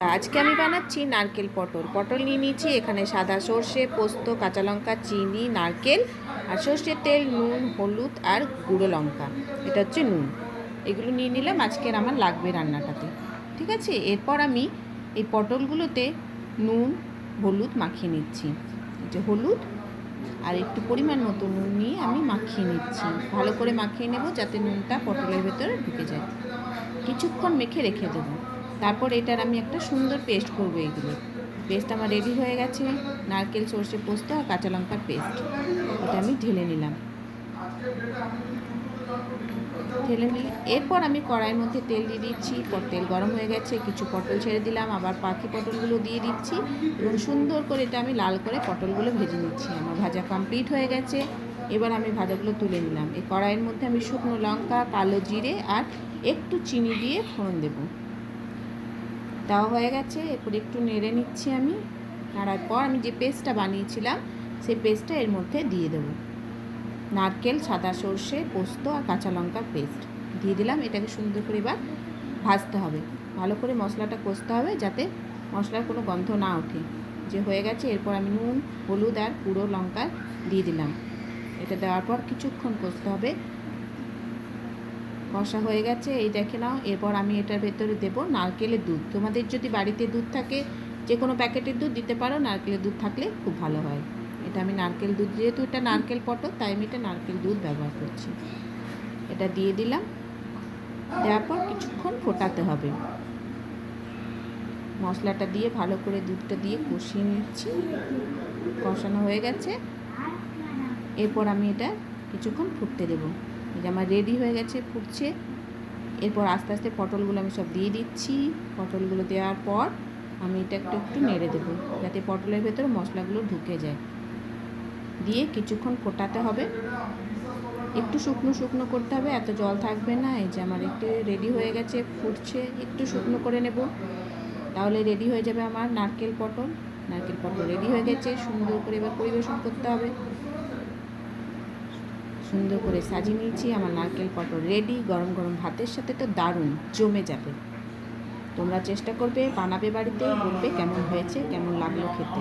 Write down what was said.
আজকে আমি বানাচ্ছি নারকেল পটল। পটল নিয়ে নিয়েছি, এখানে সাদা সর্ষে, পোস্ত, কাঁচা লঙ্কা, চিনি, নারকেল আর সর্ষের তেল, নুন, হলুদ আর গুঁড়ো লঙ্কা। এটা হচ্ছে নুন। এগুলো নিয়ে নিলাম, আজকের আমার লাগবে রান্নাটাতে। ঠিক আছে, এরপর আমি এই পটলগুলোতে নুন হলুদ মাখিয়ে নিচ্ছি। এই যে হলুদ আর একটু পরিমাণ মতো নুন নিয়ে আমি মাখিয়ে নিচ্ছি। ভালো করে মাখিয়ে নেব যাতে নুনটা পটলের ভেতরে ঢুকে যায়। কিছুক্ষণ মেখে রেখে দেবো। তারপর এটার আমি একটা সুন্দর পেস্ট করবো। এইগুলো পেস্ট আমার রেডি হয়ে গেছে। নারকেল, সর্ষে, পোস্ত আর কাঁচা লঙ্কার পেস্ট। এটা আমি ঢেলে নিলাম। এরপর আমি কড়াইয়ের মধ্যে তেল দিয়ে দিচ্ছি। তেল গরম হয়ে গেছে, কিছু পটল ছেড়ে দিলাম, আবার বাকি পটলগুলো দিয়ে দিচ্ছি এবং সুন্দর করে এটা আমি লাল করে পটলগুলো ভেজে নিচ্ছি। আমার ভাজা কমপ্লিট হয়ে গেছে। এবার আমি ভাজাগুলো তুলে নিলাম। এই কড়াইয়ের মধ্যে আমি শুকনো লঙ্কা, কালো জিরে আর একটু চিনি দিয়ে ফোড়ন দেবো। দেওয়া হয়ে গেছে। এরপর একটু নেড়ে নিচ্ছি আমি। নাড়ার পর আমি যে পেস্টটা বানিয়েছিলাম সেই পেস্টটা এর মধ্যে দিয়ে দেবো। নারকেল, সাদা সর্ষে, পোস্ত আর কাঁচা লঙ্কার পেস্ট দিয়ে দিলাম। এটাকে সুন্দর করে এবার ভাজতে হবে। ভালো করে মশলাটা কষতে হবে যাতে মশলার কোনো গন্ধ না ওঠে। যে হয়ে গেছে, এরপর আমি নুন, হলুদ আর গুঁড়ো লঙ্কা দিয়ে দিলাম। এটা দেওয়ার পর কিছুক্ষণ কষতে হবে। কষা হয়ে গেছে, এই দেখে নাও। এরপর আমি এটার ভেতরে দেবো নারকেলের দুধ। তোমাদের যদি বাড়িতে দুধ থাকে, যে কোনো প্যাকেটের দুধ দিতে পারো। নারকেলের দুধ থাকলে খুব ভালো হয়। এটা আমি নারকেল দুধ, যেহেতু এটা নারকেল পটল তাই আমি এটা নারকেল দুধ ব্যবহার করছি। এটা দিয়ে দিলাম। দেওয়ার পর কিছুক্ষণ ফোটাতে হবে। মশলাটা দিয়ে ভালো করে দুধটা দিয়ে কষিয়ে নিচ্ছি। কষানো হয়ে গেছে। এরপর আমি এটা কিছুক্ষণ ফুটতে দেবো। এটা আমার রেডি হয়ে গেছে, ফুটছে। এরপর আস্তে আস্তে পটলগুলো আমি সব দিয়ে দিচ্ছি। পটলগুলো দেওয়ার পর আমি এটা একটু নেড়ে দেবো যাতে পটলের ভেতরে মশলাগুলো ঢুকে যায়। দিয়ে কিছুক্ষণ ফোটাতে হবে। একটু শুকনো শুকনো করতে হবে, এত জল থাকবে না। এই যে আমার একটু রেডি হয়ে গেছে, ফুটছে। একটু শুকনো করে নেব, তাহলে রেডি হয়ে যাবে আমার নারকেল পটল। নারকেল পটল রেডি হয়ে গেছে। সুন্দর করে এবার পরিবেশন করতে হবে। সুন্দর করে সাজিয়ে নিয়েছি। আমার নারকেল পটল রেডি। গরম গরম ভাতের সাথে তো দারুণ জমে যাবে। তোমরা চেষ্টা করবে, বানাবে বাড়িতে, বলবে কেমন হয়েছে, কেমন লাগলো খেতে।